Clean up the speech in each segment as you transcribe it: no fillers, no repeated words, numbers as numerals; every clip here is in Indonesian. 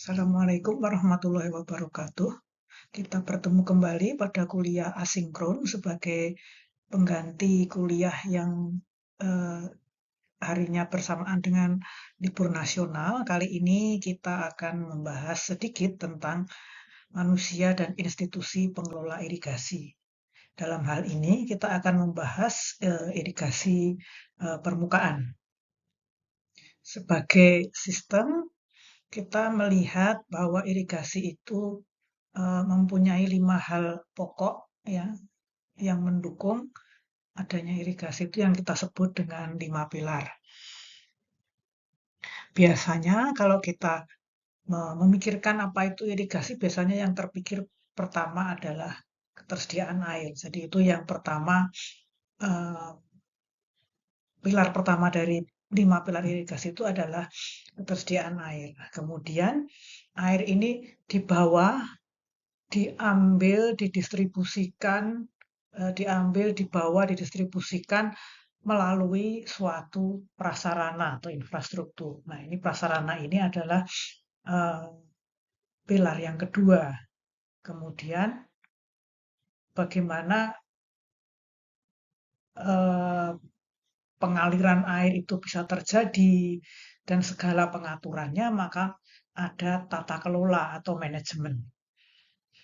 Assalamualaikum warahmatullahi wabarakatuh. Kita bertemu kembali pada kuliah asinkron sebagai pengganti kuliah yang eh, harinya bersamaan dengan libur nasional. Kali ini kita akan membahas sedikit tentang manusia dan institusi pengelola irigasi. Dalam hal ini kita akan membahas irigasi permukaan. Sebagai sistem, kita melihat bahwa irigasi itu mempunyai 5 hal pokok ya, yang mendukung adanya irigasi itu yang kita sebut dengan 5 pilar. Biasanya kalau kita memikirkan apa itu irigasi, biasanya yang terpikir pertama adalah ketersediaan air. Jadi itu yang pertama, eh, pilar pertama dari 5 pilar irigasi itu adalah ketersediaan air. Nah, kemudian air ini dibawa, diambil, didistribusikan, diambil, dibawa, didistribusikan melalui suatu prasarana atau infrastruktur. Nah, ini prasarana ini adalah eh, pilar yang kedua. Kemudian bagaimana eh, pengaliran air itu bisa terjadi dan segala pengaturannya, maka ada tata kelola atau manajemen.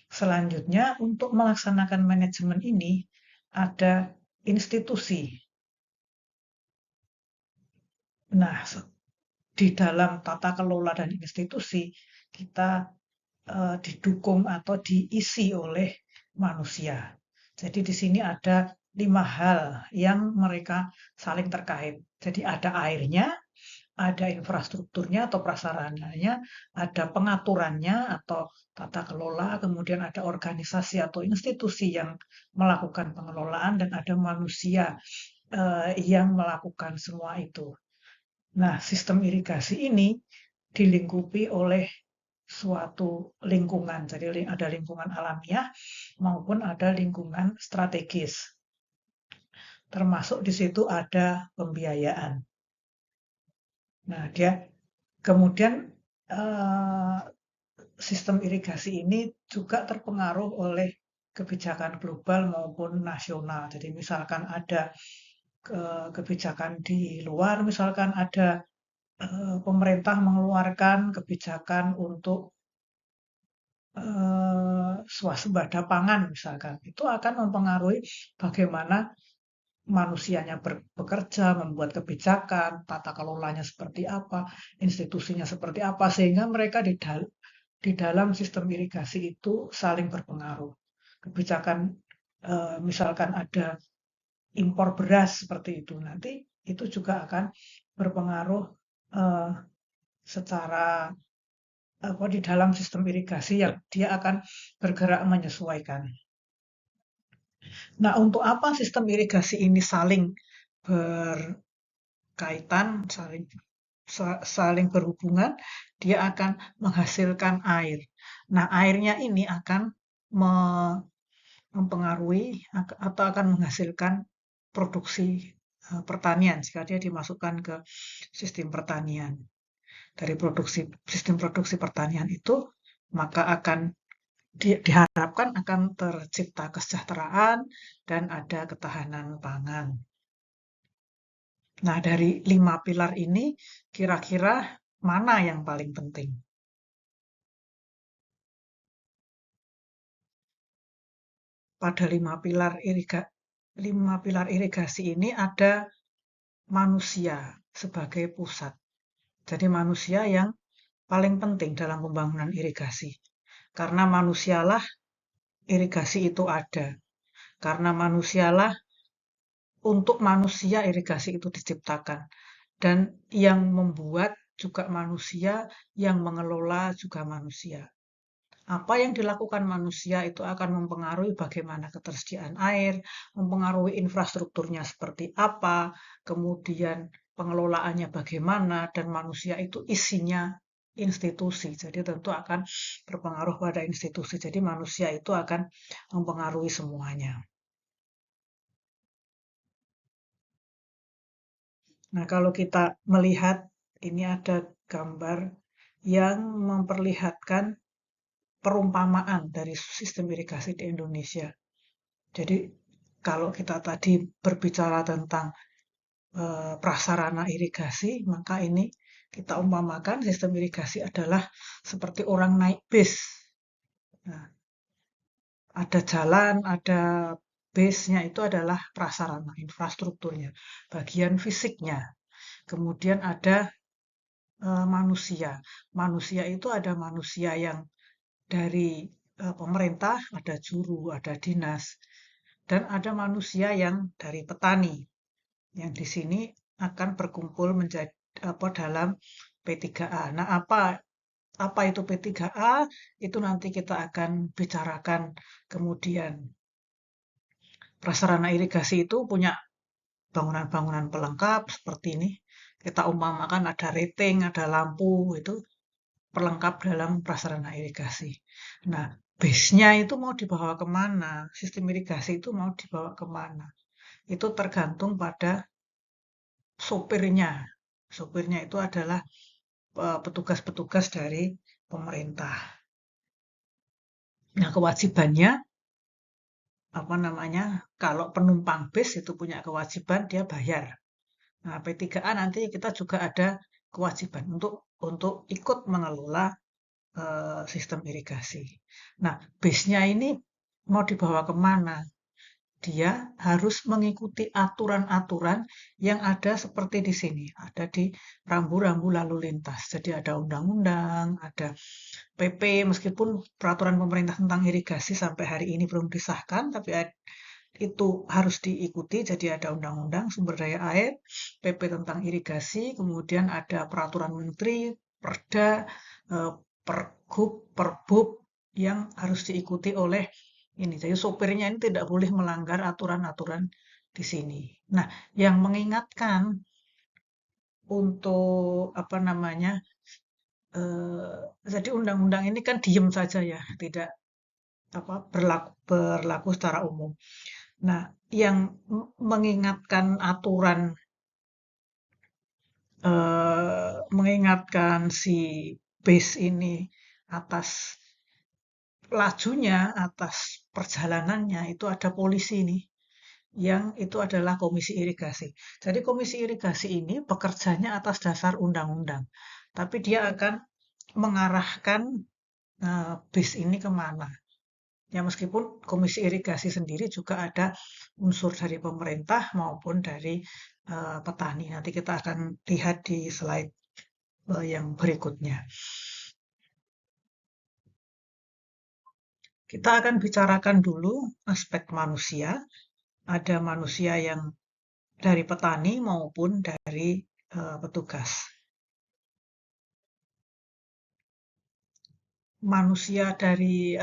Selanjutnya, untuk melaksanakan manajemen ini, ada institusi. Nah, di dalam tata kelola dan institusi, kita didukung atau diisi oleh manusia. Jadi di sini ada 5 hal yang mereka saling terkait. Jadi ada airnya, ada infrastrukturnya atau prasarananya, ada pengaturannya atau tata kelola, kemudian ada organisasi atau institusi yang melakukan pengelolaan, dan ada manusia yang melakukan semua itu. Nah, sistem irigasi ini dilingkupi oleh suatu lingkungan. Jadi ada lingkungan alamiah maupun ada lingkungan strategis. Termasuk di situ ada pembiayaan. Nah, dia kemudian eh, sistem irigasi ini juga terpengaruh oleh kebijakan global maupun nasional. Jadi misalkan ada kebijakan di luar, misalkan ada pemerintah mengeluarkan kebijakan untuk swasembada pangan misalkan, itu akan mempengaruhi bagaimana manusianya bekerja, membuat kebijakan, tata kelolanya seperti apa, institusinya seperti apa, sehingga mereka di dalam sistem irigasi itu saling berpengaruh. Kebijakan misalkan ada impor beras seperti itu, nanti itu juga akan berpengaruh eh, secara apa di dalam sistem irigasi yang dia akan bergerak menyesuaikan. Nah, untuk apa sistem irigasi ini saling berkaitan, saling berhubungan, dia akan menghasilkan air. Nah, airnya ini akan mempengaruhi atau akan menghasilkan produksi pertanian jika dia dimasukkan ke sistem pertanian. Dari sistem produksi pertanian itu, maka akan diharapkan akan tercipta kesejahteraan dan ada ketahanan pangan. Nah, dari 5 pilar ini, kira-kira mana yang paling penting? Pada 5 pilar irigasi ini ada manusia sebagai pusat. Jadi manusia yang paling penting dalam pembangunan irigasi. Karena manusialah irigasi itu ada. Karena manusialah untuk manusia irigasi itu diciptakan. Dan yang membuat juga manusia, yang mengelola juga manusia. Apa yang dilakukan manusia itu akan mempengaruhi bagaimana ketersediaan air, mempengaruhi infrastrukturnya seperti apa, kemudian pengelolaannya bagaimana, dan manusia itu isinya institusi. Jadi tentu akan berpengaruh pada institusi. Jadi manusia itu akan mempengaruhi semuanya. Nah, kalau kita melihat ini ada gambar yang memperlihatkan perumpamaan dari sistem irigasi di Indonesia. Jadi kalau kita tadi berbicara tentang prasarana irigasi, maka ini kita umpamakan sistem irigasi adalah seperti orang naik bis. Nah, ada jalan, ada base-nya itu adalah prasarana, infrastrukturnya, bagian fisiknya. Kemudian ada manusia. Manusia itu ada manusia yang dari pemerintah, ada juru, ada dinas, dan ada manusia yang dari petani, yang di sini akan berkumpul menjadi apa dalam P3A. Nah, apa itu P3A? Itu nanti kita akan bicarakan kemudian. Prasarana irigasi itu punya bangunan-bangunan pelengkap seperti ini. Kita umpamakan ada rating, ada lampu, itu pelengkap dalam prasarana irigasi. Nah, base-nya itu mau dibawa kemana? Sistem irigasi itu mau dibawa kemana? Itu tergantung pada sopirnya. Sopirnya itu adalah petugas-petugas dari pemerintah. Nah, kewajibannya apa namanya? Kalau penumpang bis itu punya kewajiban dia bayar. Nah, P3A nanti kita juga ada kewajiban untuk ikut mengelola sistem irigasi. Nah, base-nya ini mau dibawa kemana? Dia harus mengikuti aturan-aturan yang ada seperti di sini, ada di rambu-rambu lalu lintas. Jadi ada undang-undang, ada PP, meskipun peraturan pemerintah tentang irigasi sampai hari ini belum disahkan, tapi itu harus diikuti. Jadi ada undang-undang sumber daya air, PP tentang irigasi, kemudian ada peraturan menteri, Perda, eh, Pergub, Perbub yang harus diikuti oleh ini. Jadi sopirnya ini tidak boleh melanggar aturan-aturan di sini. Nah, yang mengingatkan untuk apa namanya, jadi undang-undang ini kan diem saja ya, tidak apa berlaku secara umum. Nah, yang mengingatkan aturan, mengingatkan si base ini atas lajunya, atas perjalanannya, itu ada polisi nih, yang itu adalah Komisi Irigasi. Jadi Komisi Irigasi ini bekerjanya atas dasar undang-undang, tapi dia akan mengarahkan bis ini kemana. Ya meskipun Komisi Irigasi sendiri juga ada unsur dari pemerintah maupun dari petani. Nanti kita akan lihat di slide yang berikutnya. Kita akan bicarakan dulu aspek manusia. Ada manusia yang dari petani maupun dari petugas. Manusia dari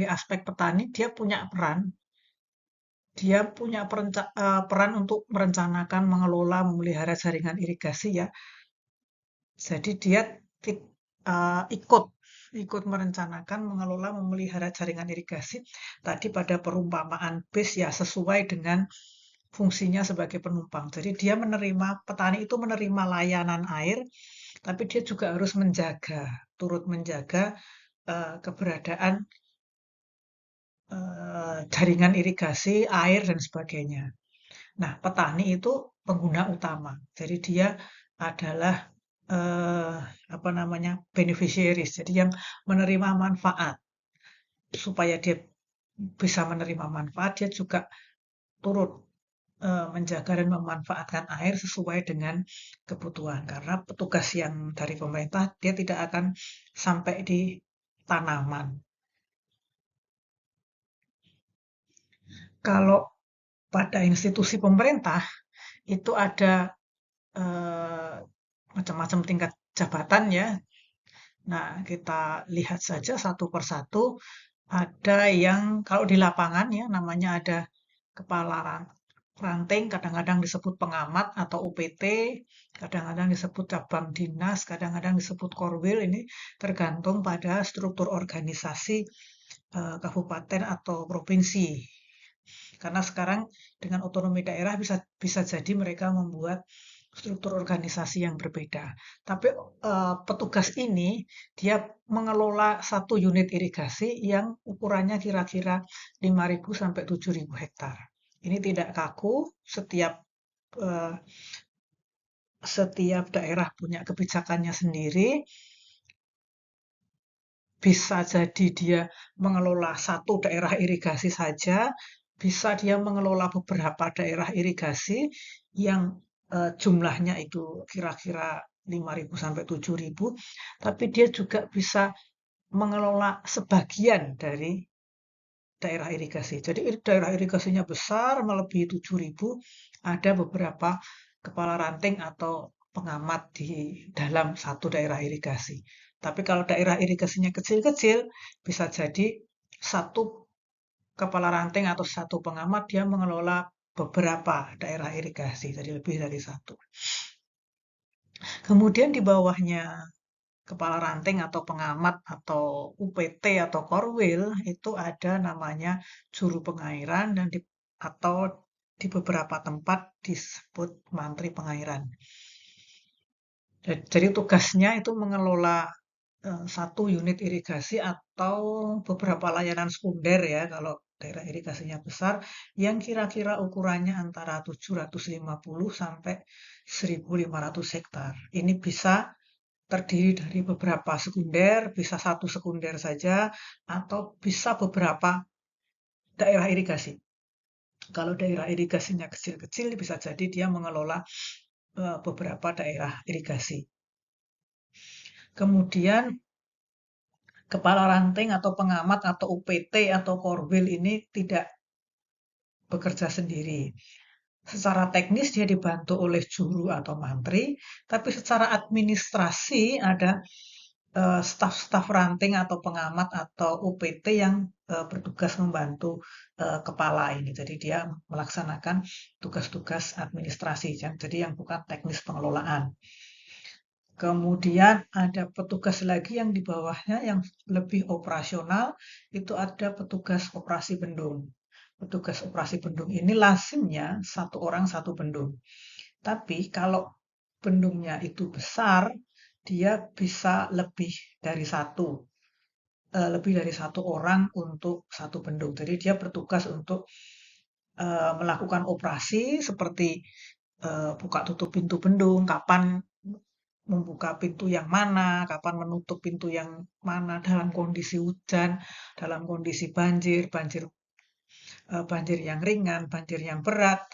aspek petani dia punya peran. Dia punya peran untuk merencanakan, mengelola, memelihara jaringan irigasi ya. Jadi dia ikut merencanakan, mengelola, memelihara jaringan irigasi. Tadi pada perumpamaan bis ya sesuai dengan fungsinya sebagai penumpang. Jadi dia petani itu menerima layanan air, tapi dia juga harus turut menjaga keberadaan jaringan irigasi, air dan sebagainya. Nah, petani itu pengguna utama. Jadi dia adalah eh, apa namanya beneficiaries. Jadi yang menerima manfaat. Supaya dia bisa menerima manfaat, dia juga turut menjaga dan memanfaatkan air sesuai dengan kebutuhan. Karena petugas yang dari pemerintah dia tidak akan sampai di tanaman. Kalau pada institusi pemerintah itu ada macam-macam tingkat jabatan ya. Nah, kita lihat saja satu persatu. Ada yang kalau di lapangan ya namanya ada kepala ranting, kadang-kadang disebut pengamat atau UPT, kadang-kadang disebut cabang dinas, kadang-kadang disebut korwil. Ini tergantung pada struktur organisasi kabupaten atau provinsi. Karena sekarang dengan otonomi daerah bisa bisa jadi mereka membuat struktur organisasi yang berbeda. Tapi petugas ini dia mengelola satu unit irigasi yang ukurannya kira-kira 5.000 sampai 7.000 hektar. Ini tidak kaku, setiap eh, setiap daerah punya kebijakannya sendiri. Bisa jadi dia mengelola satu daerah irigasi saja, bisa dia mengelola beberapa daerah irigasi yang jumlahnya itu kira-kira 5.000 sampai 7.000, tapi dia juga bisa mengelola sebagian dari daerah irigasi. Jadi daerah irigasinya besar, melebihi 7.000, ada beberapa kepala ranting atau pengamat di dalam satu daerah irigasi. Tapi kalau daerah irigasinya kecil-kecil, bisa jadi satu kepala ranting atau satu pengamat dia mengelola beberapa daerah irigasi, jadi lebih dari satu. Kemudian di bawahnya kepala ranting atau pengamat atau UPT atau Korwil itu ada namanya juru pengairan dan atau di beberapa tempat disebut mantri pengairan. Jadi tugasnya itu mengelola satu unit irigasi atau beberapa layanan sekunder ya kalau daerah irigasinya besar yang kira-kira ukurannya antara 750 sampai 1.500 hektar. Ini bisa terdiri dari beberapa sekunder, bisa satu sekunder saja, atau bisa beberapa daerah irigasi. Kalau daerah irigasinya kecil-kecil, bisa jadi dia mengelola beberapa daerah irigasi. Kemudian kepala ranting atau pengamat atau UPT atau Korwil ini tidak bekerja sendiri. Secara teknis dia dibantu oleh juru atau mantri, tapi secara administrasi ada staf-staf ranting atau pengamat atau UPT yang bertugas membantu kepala ini. Jadi dia melaksanakan tugas-tugas administrasi, jadi yang bukan teknis pengelolaan. Kemudian ada petugas lagi yang di bawahnya yang lebih operasional, itu ada petugas operasi bendung. Petugas operasi bendung ini lazimnya satu orang satu bendung. Tapi kalau bendungnya itu besar, dia bisa lebih dari satu orang untuk satu bendung. Jadi dia bertugas untuk melakukan operasi seperti buka tutup pintu bendung, kapan membuka pintu yang mana, kapan menutup pintu yang mana dalam kondisi hujan, dalam kondisi banjir, banjir yang ringan, banjir yang berat,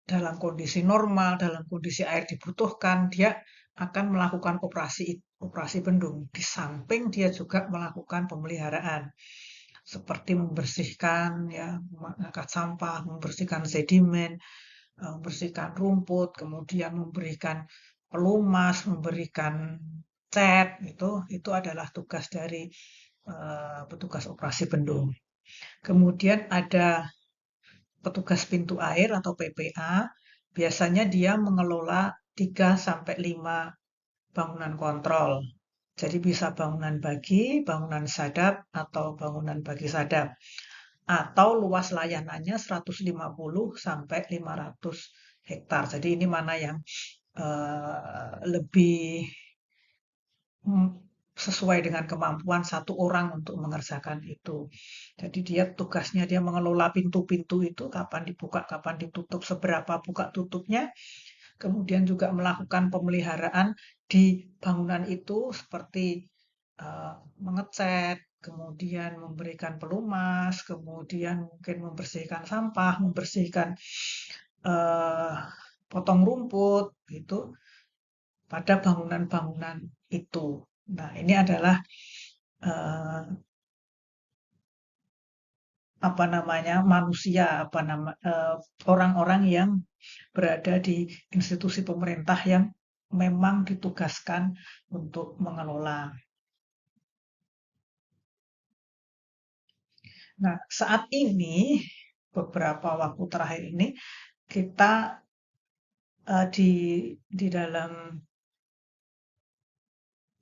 dalam kondisi normal, dalam kondisi air dibutuhkan, dia akan melakukan operasi bendung. Di samping dia juga melakukan pemeliharaan seperti membersihkan ya, mengangkat sampah, membersihkan sedimen, membersihkan rumput, kemudian memberikan pelumas, memberikan cat, itu adalah tugas dari petugas operasi bendung. Kemudian ada petugas pintu air atau PPA, biasanya dia mengelola 3 sampai 5 bangunan kontrol. Jadi bisa bangunan bagi, bangunan sadap, atau bangunan bagi sadap. Atau luas layanannya 150 sampai 500 hektar. Jadi ini mana yang lebih sesuai dengan kemampuan satu orang untuk mengerjakan itu. Jadi tugasnya dia mengelola pintu-pintu itu, kapan dibuka, kapan ditutup, seberapa buka tutupnya. Kemudian juga melakukan pemeliharaan di bangunan itu seperti mengecat, kemudian memberikan pelumas, kemudian mungkin membersihkan sampah, membersihkan eh, potong rumput gitu pada bangunan-bangunan itu. Nah, ini adalah eh, apa namanya manusia, orang-orang yang berada di institusi pemerintah yang memang ditugaskan untuk mengelola. Nah, saat ini beberapa waktu terakhir ini kita di dalam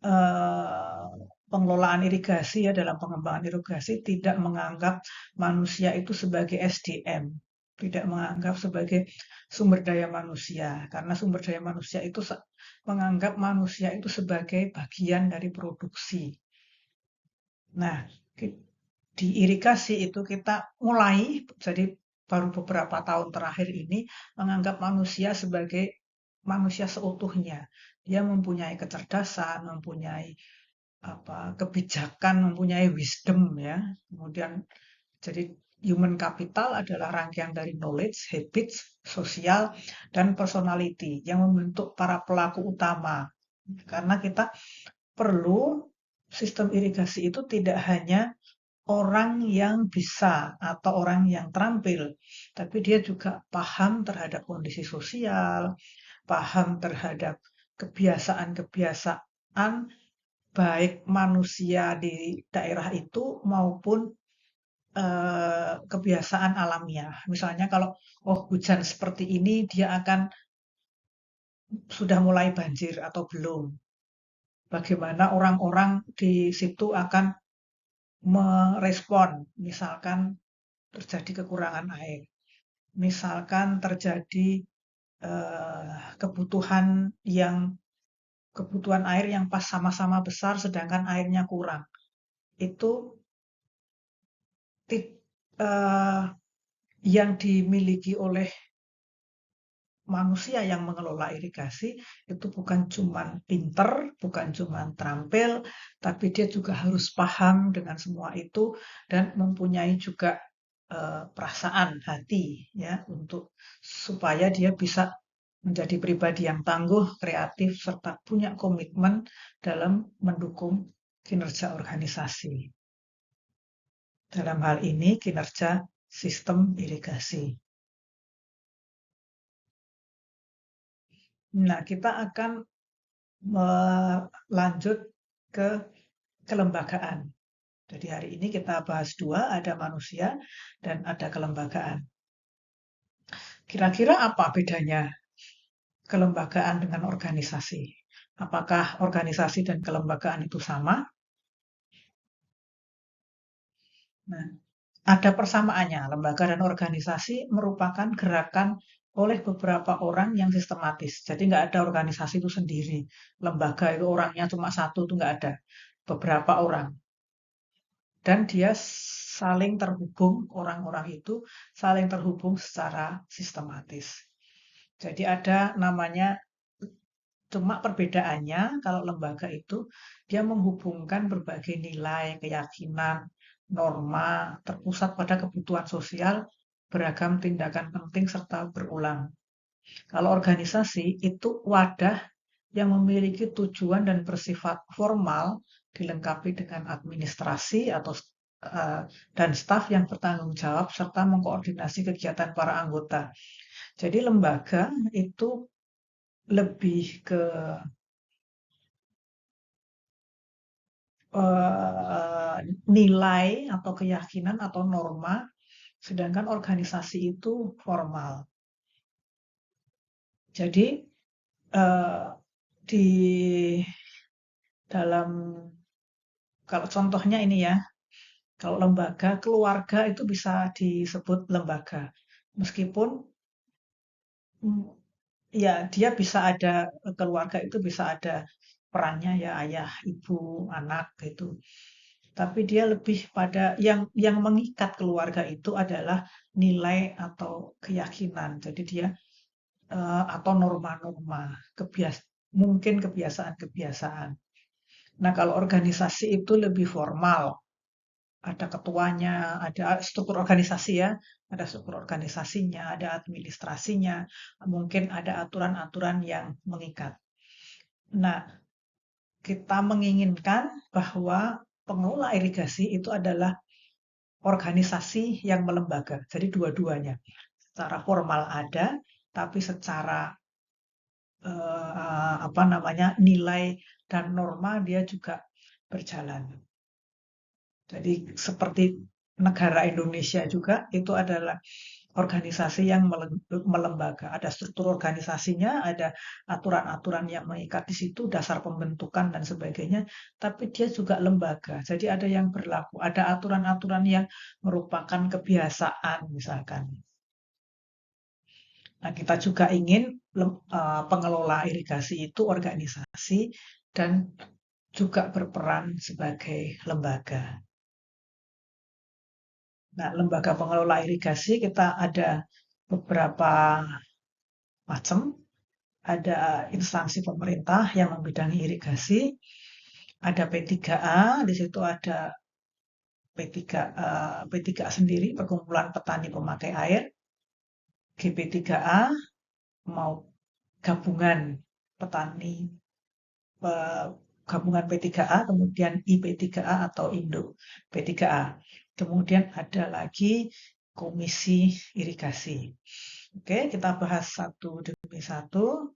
eh, pengelolaan irigasi ya dalam pengembangan irigasi tidak menganggap manusia itu sebagai SDM. tidak menganggap sebagai sumber daya manusia, karena sumber daya manusia itu menganggap manusia itu sebagai bagian dari produksi. Nah, di irigasi itu kita mulai, jadi baru beberapa tahun terakhir ini menganggap manusia sebagai manusia seutuhnya. Dia mempunyai kecerdasan, mempunyai kebijakan, mempunyai wisdom ya. Kemudian jadi human capital adalah rangkaian dari knowledge, habits, sosial, dan personality yang membentuk para pelaku utama. Karena kita perlu sistem irigasi itu tidak hanya orang yang bisa atau orang yang terampil, tapi dia juga paham terhadap kondisi sosial, paham terhadap kebiasaan-kebiasaan baik manusia di daerah itu maupun kebiasaan alamiah. Misalnya kalau oh hujan seperti ini dia akan sudah mulai banjir atau belum. Bagaimana orang-orang di situ akan merespon, misalkan terjadi kekurangan air, misalkan terjadi kebutuhan kebutuhan air yang pas sama-sama besar sedangkan airnya kurang. Itu eh, yang dimiliki oleh manusia yang mengelola irigasi itu bukan cuman pinter, bukan cuman terampil, tapi dia juga harus paham dengan semua itu dan mempunyai juga perasaan hati ya untuk supaya dia bisa menjadi pribadi yang tangguh, kreatif serta punya komitmen dalam mendukung kinerja organisasi. Dalam hal ini kinerja sistem irigasi. Nah, kita akan melanjut ke kelembagaan. Jadi hari ini kita bahas dua, ada manusia dan ada kelembagaan. Kira-kira apa bedanya kelembagaan dengan organisasi? Apakah organisasi dan kelembagaan itu sama? Nah, ada persamaannya. Lembaga dan organisasi merupakan gerakan oleh beberapa orang yang sistematis. Jadi nggak ada organisasi itu sendiri. Lembaga itu orangnya cuma satu itu nggak ada. Beberapa orang. Dan dia saling terhubung, orang-orang itu saling terhubung secara sistematis. Jadi ada namanya, cuma perbedaannya kalau lembaga itu dia menghubungkan berbagai nilai, keyakinan, norma, terpusat pada kebutuhan sosial, beragam tindakan penting serta berulang. Kalau organisasi itu wadah yang memiliki tujuan dan bersifat formal, dilengkapi dengan administrasi atau dan staf yang bertanggung jawab serta mengkoordinasi kegiatan para anggota. Jadi lembaga itu lebih ke nilai atau keyakinan atau norma, sedangkan organisasi itu formal. Jadi di dalam kalau contohnya ini ya, kalau lembaga, keluarga itu bisa disebut lembaga. Meskipun ya dia bisa ada keluarga itu bisa ada perannya ya ayah, ibu, anak gitu. Tapi dia lebih pada yang mengikat keluarga itu adalah nilai atau keyakinan. Jadi dia atau norma-norma, mungkin kebiasaan-kebiasaan. Nah, kalau organisasi itu lebih formal, ada ketuanya, ada struktur organisasi ya, ada struktur organisasinya, ada administrasinya, mungkin ada aturan-aturan yang mengikat. Nah, kita menginginkan bahwa pengelola irigasi itu adalah organisasi yang melembaga. Jadi dua-duanya. Secara formal ada, tapi secara nilai dan norma dia juga berjalan. Jadi seperti negara Indonesia juga itu adalah organisasi yang melembaga. Ada struktur organisasinya, ada aturan-aturan yang mengikat di situ, dasar pembentukan dan sebagainya, tapi dia juga lembaga. Jadi ada yang berlaku, ada aturan-aturan yang merupakan kebiasaan misalkan. Nah, kita juga ingin pengelola irigasi itu organisasi dan juga berperan sebagai lembaga. Nah, lembaga pengelola irigasi kita ada beberapa macam. Ada instansi pemerintah yang membidangi irigasi, ada P3A, di situ ada P3A sendiri, Perkumpulan Petani Pemakai Air, GP3A, mau gabungan petani gabungan P3A, kemudian IP3A atau Indo P3A. Kemudian ada lagi Komisi Irigasi. Oke, kita bahas satu demi satu.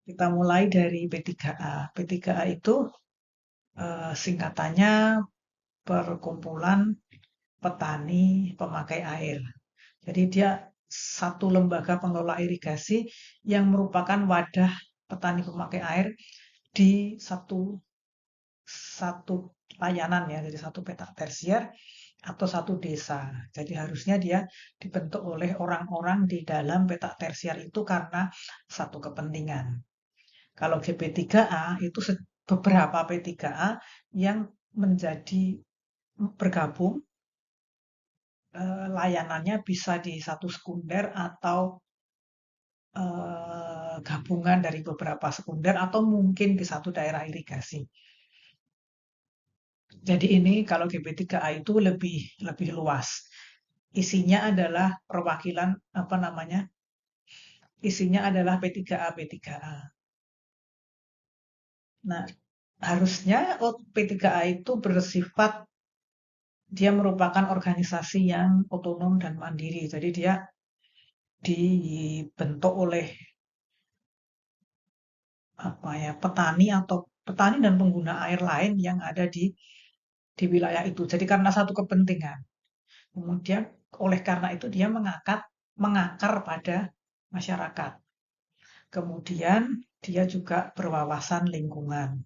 Kita mulai dari P3A. P3A itu singkatannya Perkumpulan Petani Pemakai Air. Jadi dia satu lembaga pengelola irigasi yang merupakan wadah petani pemakai air di satu layanan ya, jadi satu petak tersier atau satu desa. Jadi harusnya dia dibentuk oleh orang-orang di dalam petak tersier itu karena satu kepentingan. Kalau GP3A itu beberapa P3A yang menjadi bergabung, layanannya bisa di satu sekunder atau gabungan dari beberapa sekunder atau mungkin di satu daerah irigasi. Jadi ini kalau GP3A itu lebih lebih luas. Isinya adalah perwakilan apa namanya? Isinya adalah P3A P3A. Nah, harusnya P3A itu bersifat dia merupakan organisasi yang otonom dan mandiri. Jadi dia dibentuk oleh apa ya, petani atau petani dan pengguna air lain yang ada di wilayah itu. Jadi karena satu kepentingan. Kemudian oleh karena itu dia mengakar pada masyarakat. Kemudian dia juga berwawasan lingkungan.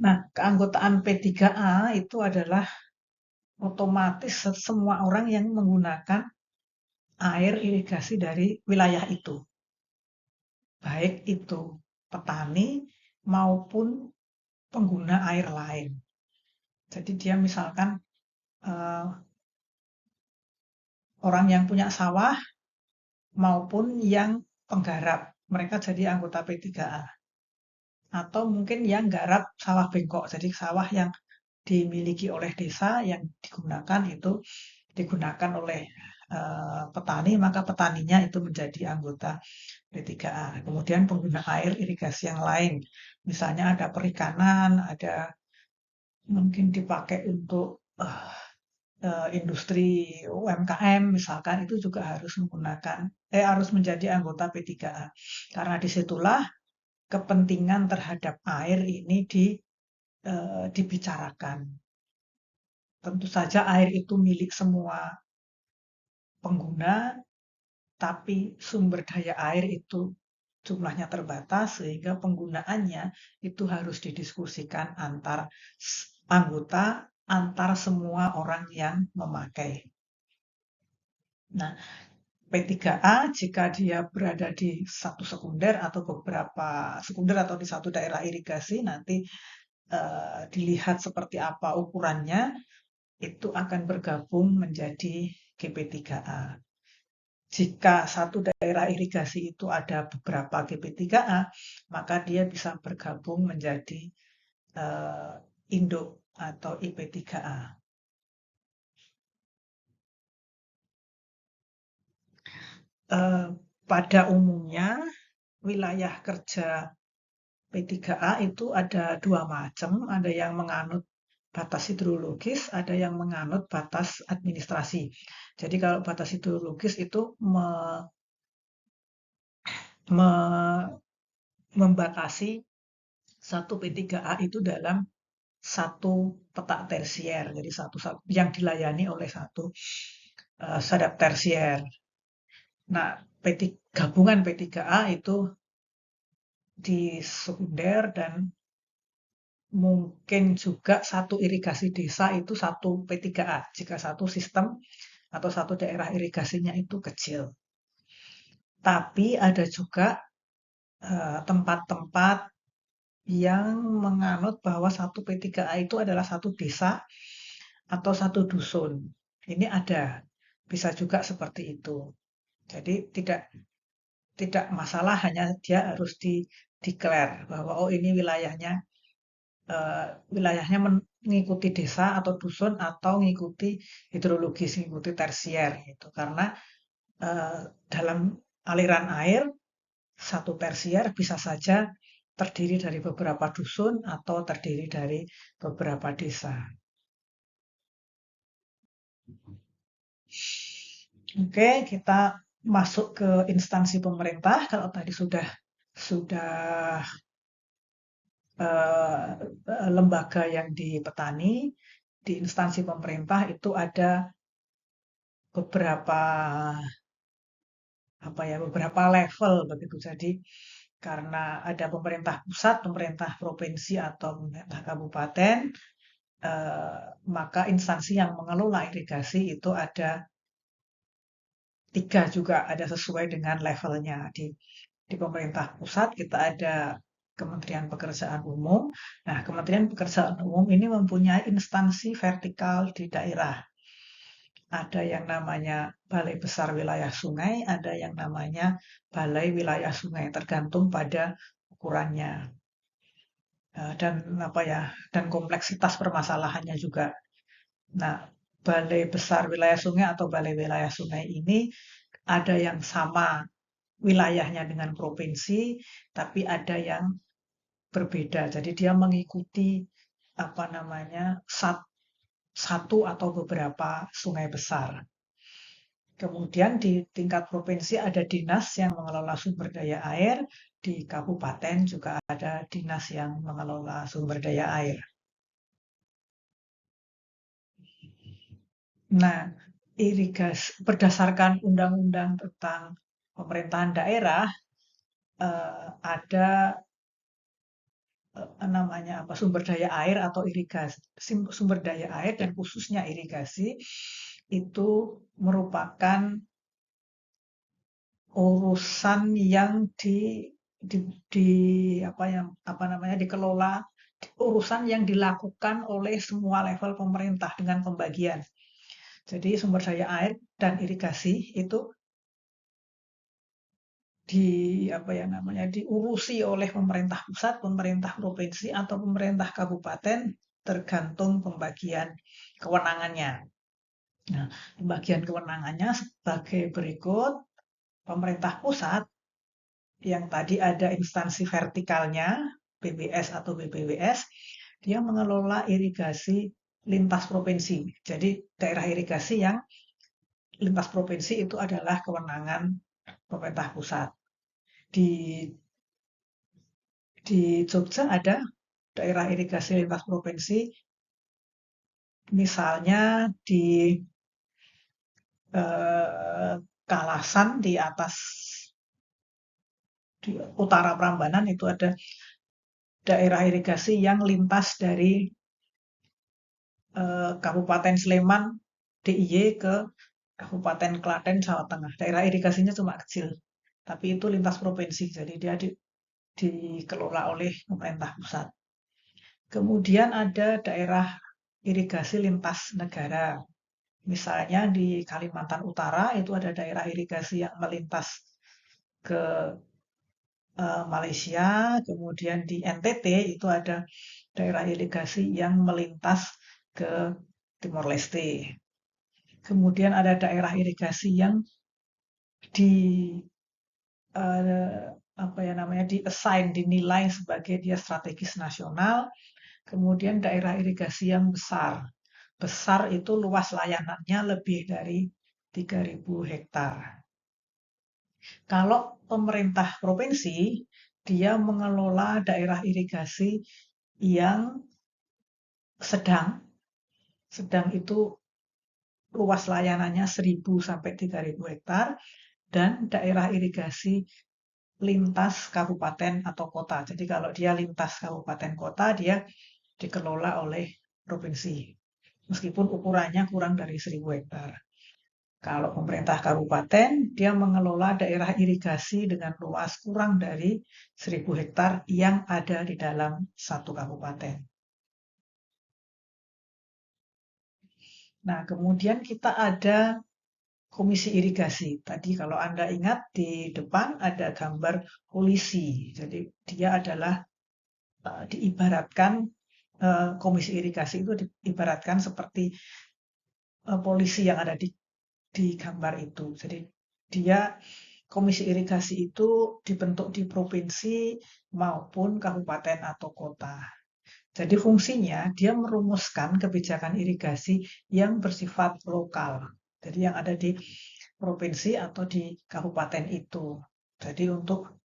Nah, keanggotaan P3A itu adalah otomatis semua orang yang menggunakan air irigasi dari wilayah itu. Baik itu petani maupun pengguna air lain. Jadi dia misalkan orang yang punya sawah maupun yang penggarap, mereka jadi anggota P3A. Atau mungkin yang garap sawah bengkok, jadi sawah yang dimiliki oleh desa yang digunakan oleh petani, maka petaninya itu menjadi anggota P3A. Kemudian pengguna air irigasi yang lain, misalnya ada perikanan, ada mungkin dipakai untuk industri UMKM misalkan itu juga harus menjadi anggota P3A. Karena disitulah kepentingan terhadap air ini dibicarakan. Tentu saja air itu milik semua pengguna, tapi sumber daya air itu jumlahnya terbatas sehingga penggunaannya itu harus didiskusikan antar semua orang yang memakai. Nah, P3A jika dia berada di satu sekunder atau beberapa sekunder atau di satu daerah irigasi nanti dilihat seperti apa ukurannya itu akan bergabung menjadi GP3A. Jika satu daerah irigasi itu ada beberapa GP3A, maka dia bisa bergabung menjadi induk atau IP3A. Pada umumnya wilayah kerja P3A itu ada dua macam, ada yang menganut batas hidrologis, ada yang menganut batas administrasi. Jadi kalau batas hidrologis itu membatasi satu P3A itu dalam satu petak tersier, jadi satu yang dilayani oleh satu sadap tersier. Nah, gabungan P3A itu di sekunder dan mungkin juga satu irigasi desa itu satu P3A jika satu sistem atau satu daerah irigasinya itu kecil. Tapi ada juga tempat-tempat yang menganut bahwa satu P3A itu adalah satu desa atau satu dusun. Ini ada, bisa juga seperti itu. Jadi tidak tidak masalah, hanya dia harus declare bahwa oh ini wilayahnya mengikuti desa atau dusun atau mengikuti hidrologis, mengikuti tersier gitu. Karena dalam aliran air satu tersier bisa saja terdiri dari beberapa dusun atau terdiri dari beberapa desa. Oke, kita masuk ke instansi pemerintah. Kalau tadi sudah lembaga yang di petani, di instansi pemerintah itu ada beberapa beberapa level begitu. Jadi karena ada pemerintah pusat, pemerintah provinsi atau pemerintah kabupaten, maka instansi yang mengelola irigasi itu ada 3 juga, ada sesuai dengan levelnya. Di pemerintah pusat kita ada Kementerian Pekerjaan Umum. Nah, Kementerian Pekerjaan Umum ini mempunyai instansi vertikal di daerah. Ada yang namanya Balai Besar Wilayah Sungai, ada yang namanya Balai Wilayah Sungai, tergantung pada ukurannya. Dan kompleksitas permasalahannya juga. Nah, Balai Besar Wilayah Sungai atau Balai Wilayah Sungai ini ada yang sama wilayahnya dengan provinsi, tapi ada yang berbeda. Jadi dia mengikuti satu atau beberapa sungai besar. Kemudian di tingkat provinsi ada dinas yang mengelola sumber daya air, di kabupaten juga ada dinas yang mengelola sumber daya air. Nah, berdasarkan undang-undang tentang pemerintahan daerah, ada namanya sumber daya air atau irigasi, sumber daya air dan khususnya irigasi itu merupakan urusan yang di, di dikelola, urusan yang dilakukan oleh semua level pemerintah dengan pembagian. Jadi sumber daya air dan irigasi itu diurusi oleh pemerintah pusat, pemerintah provinsi atau pemerintah kabupaten tergantung pembagian kewenangannya. Nah, pembagian kewenangannya sebagai berikut. Pemerintah pusat yang tadi ada instansi vertikalnya, BBS atau BPWS, dia mengelola irigasi lintas provinsi. Jadi daerah irigasi yang lintas provinsi itu adalah kewenangan pemerintah pusat. Di di Jogja ada daerah irigasi lintas provinsi, misalnya di Kalasan di atas di utara Prambanan itu ada daerah irigasi yang lintas dari Kabupaten Sleman DIY ke Kabupaten Klaten Jawa Tengah. Daerah irigasinya cuma kecil, tapi itu lintas provinsi, jadi dia dikelola oleh pemerintah pusat. Kemudian ada daerah irigasi lintas negara. Misalnya di Kalimantan Utara itu ada daerah irigasi yang melintas ke Malaysia, kemudian di NTT itu ada daerah irigasi yang melintas ke Timor Leste. Kemudian ada daerah irigasi yang di di-assign, dinilai sebagai dia strategis nasional. Kemudian daerah irigasi yang besar. Besar itu luas layanannya lebih dari 3.000 hektar. Kalau pemerintah provinsi, dia mengelola daerah irigasi yang sedang. Sedang itu luas layanannya 1.000 sampai 3.000 hektar dan daerah irigasi lintas kabupaten atau kota. Jadi kalau dia lintas kabupaten kota, dia dikelola oleh provinsi. Meskipun ukurannya kurang dari 1.000 hektar. Kalau pemerintah kabupaten, dia mengelola daerah irigasi dengan luas kurang dari 1.000 hektar yang ada di dalam satu kabupaten. Nah, kemudian kita ada komisi irigasi. Tadi kalau Anda ingat di depan ada gambar polisi. Jadi dia adalah diibaratkan komisi irigasi itu diibaratkan seperti polisi yang ada di gambar itu. Jadi dia komisi irigasi itu dibentuk di provinsi maupun kabupaten atau kota. Jadi fungsinya dia merumuskan kebijakan irigasi yang bersifat lokal. Jadi yang ada di provinsi atau di kabupaten itu. Jadi untuk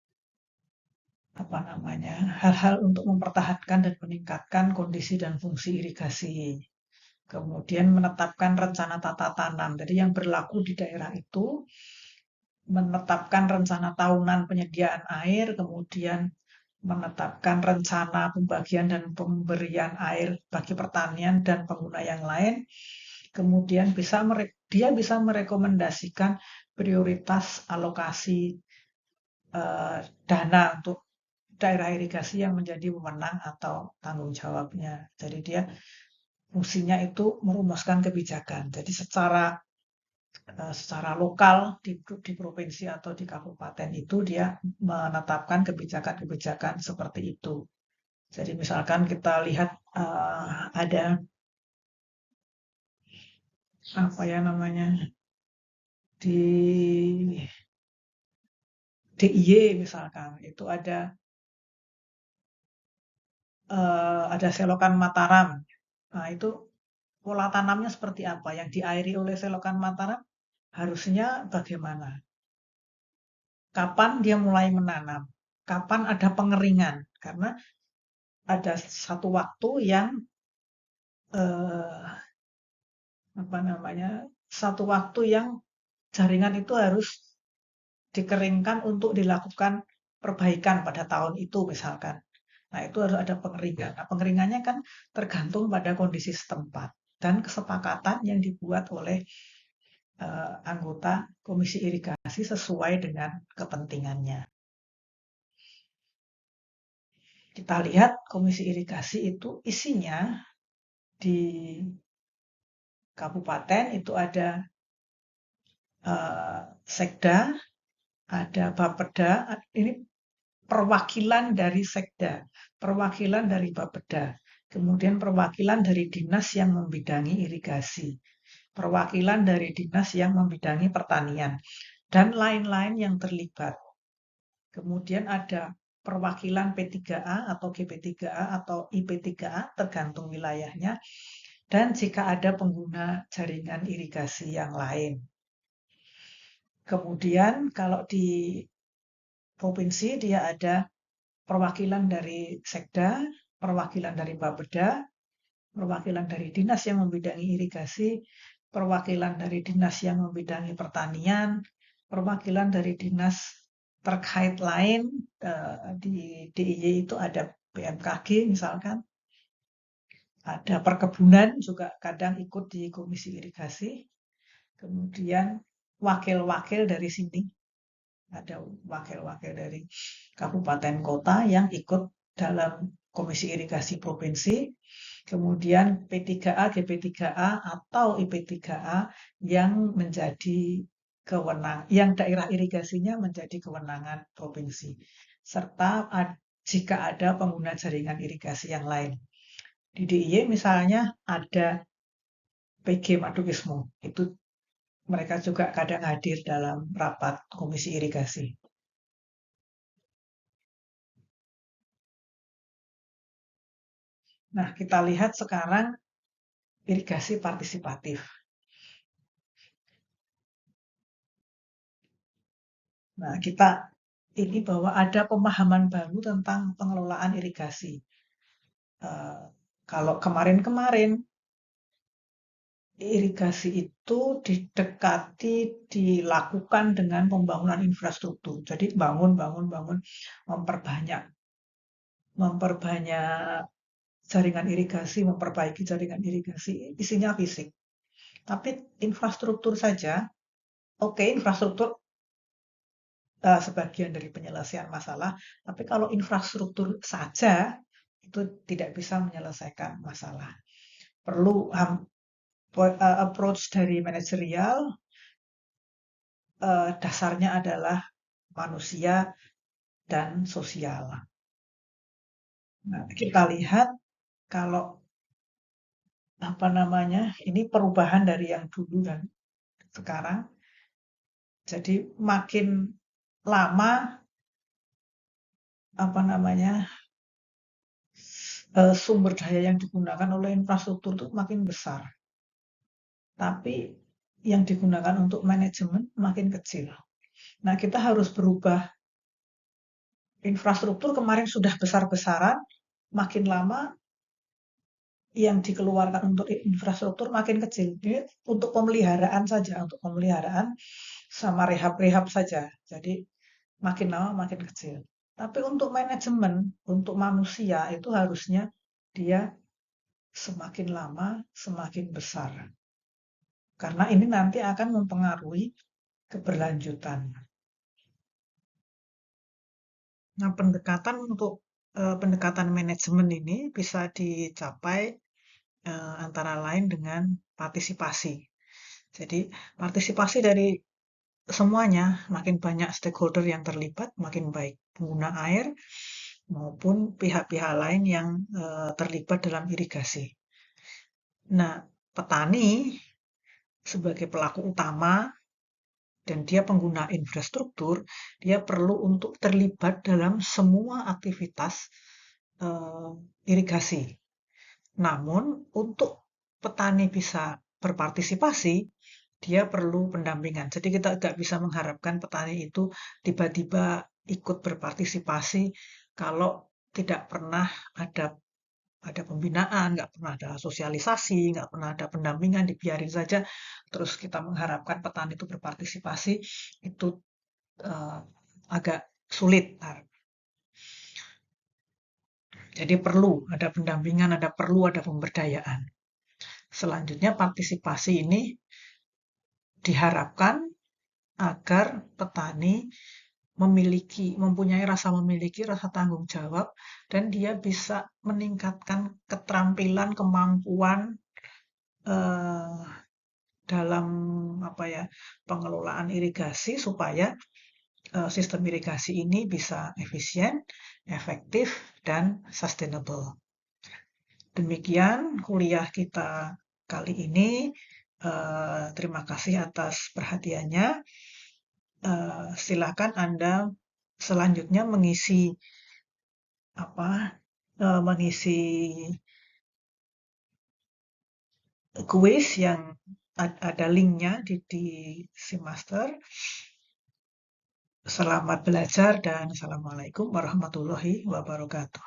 apa namanya, hal-hal untuk mempertahankan dan meningkatkan kondisi dan fungsi irigasi. Kemudian menetapkan rencana tata tanam. Jadi yang berlaku di daerah itu menetapkan rencana tahunan penyediaan air, kemudian menetapkan rencana pembagian dan pemberian air bagi pertanian dan pengguna yang lain. Kemudian dia bisa merekomendasikan prioritas alokasi dana untuk daerah irigasi yang menjadi wewenang atau tanggung jawabnya. Jadi dia fungsinya itu merumuskan kebijakan. Jadi secara lokal di provinsi atau di kabupaten itu dia menetapkan kebijakan-kebijakan seperti itu. Jadi misalkan kita lihat ada apa ya namanya di DIY misalkan itu ada selokan Mataram. Nah, itu pola tanamnya seperti apa? Yang diairi oleh selokan Mataram harusnya bagaimana? Kapan dia mulai menanam? Kapan ada pengeringan? Karena ada satu waktu yang eh, apa namanya? Satu waktu yang jaringan itu harus dikeringkan untuk dilakukan perbaikan pada tahun itu misalkan. Nah, itu harus ada pengeringan. Nah, pengeringannya kan tergantung pada kondisi setempat dan kesepakatan yang dibuat oleh anggota komisi irigasi sesuai dengan kepentingannya. Kita lihat komisi irigasi itu isinya di kabupaten itu ada sekda, ada bapeda, ini perwakilan dari sekda, perwakilan dari bapeda, kemudian perwakilan dari dinas yang membidangi irigasi, perwakilan dari dinas yang membidangi pertanian, dan lain-lain yang terlibat. Kemudian ada perwakilan P3A atau GP3A atau IP3A tergantung wilayahnya, dan jika ada pengguna jaringan irigasi yang lain. Kemudian kalau di provinsi dia ada perwakilan dari sekda, perwakilan dari bapeda, perwakilan dari dinas yang membidangi irigasi, perwakilan dari dinas yang membidangi pertanian, perwakilan dari dinas terkait lain. Di DIY itu ada BMKG misalkan, ada perkebunan juga kadang ikut di komisi irigasi, kemudian wakil-wakil dari sini, ada wakil-wakil dari kabupaten kota yang ikut dalam komisi irigasi provinsi, kemudian P3A, GP3A atau IP3A yang menjadi yang daerah irigasinya menjadi kewenangan provinsi, serta jika ada pengguna jaringan irigasi yang lain. Di DIY misalnya ada PG Madukismo, itu mereka juga kadang hadir dalam rapat komisi irigasi. Nah, kita lihat sekarang irigasi partisipatif. Nah, kita ini bahwa ada pemahaman baru tentang pengelolaan irigasi. Kalau kemarin-kemarin irigasi itu dilakukan dengan pembangunan infrastruktur. Jadi bangun, memperbanyak jaringan irigasi, memperbaiki jaringan irigasi, isinya fisik. Tapi infrastruktur saja Oke, infrastruktur sebagian dari penyelesaian masalah, tapi kalau infrastruktur saja itu tidak bisa menyelesaikan masalah. Perlu approach dari manajerial, dasarnya adalah manusia dan sosial. Nah, kita lihat kalau apa namanya, ini perubahan dari yang dulu dan sekarang. Jadi makin lama apa namanya sumber daya yang digunakan oleh infrastruktur itu makin besar, tapi yang digunakan untuk manajemen makin kecil. Nah, kita harus berubah. Infrastruktur kemarin sudah besar-besaran, makin lama yang dikeluarkan untuk infrastruktur makin kecil. Ini untuk pemeliharaan saja, untuk pemeliharaan sama rehab-rehab saja. Jadi makin lama makin kecil. Tapi untuk manajemen, untuk manusia itu harusnya dia semakin lama semakin besar. Karena ini nanti akan mempengaruhi keberlanjutan. Nah, pendekatan manajemen ini bisa dicapai antara lain dengan partisipasi. Jadi, partisipasi dari semuanya, makin banyak stakeholder yang terlibat, makin baik pengguna air maupun pihak-pihak lain yang terlibat dalam irigasi. Nah, petani sebagai pelaku utama dan dia pengguna infrastruktur, dia perlu untuk terlibat dalam semua aktivitas irigasi. Namun, untuk petani bisa berpartisipasi, dia perlu pendampingan. Jadi kita nggak bisa mengharapkan petani itu tiba-tiba ikut berpartisipasi kalau tidak pernah ada pembinaan, nggak pernah ada sosialisasi, nggak pernah ada pendampingan, dibiarin saja. Terus kita mengharapkan petani itu berpartisipasi, itu eh, agak sulit. Nah, jadi perlu ada pendampingan, ada pemberdayaan. Selanjutnya partisipasi ini diharapkan agar petani mempunyai memiliki rasa tanggung jawab dan dia bisa meningkatkan keterampilan, kemampuan eh, dalam apa ya pengelolaan irigasi supaya sistem irigasi ini bisa efisien, efektif, dan sustainable. Demikian kuliah kita kali ini. Terima kasih atas perhatiannya. Silakan Anda selanjutnya mengisi kuis yang ada linknya di Simaster. Selamat belajar dan assalamualaikum warahmatullahi wabarakatuh.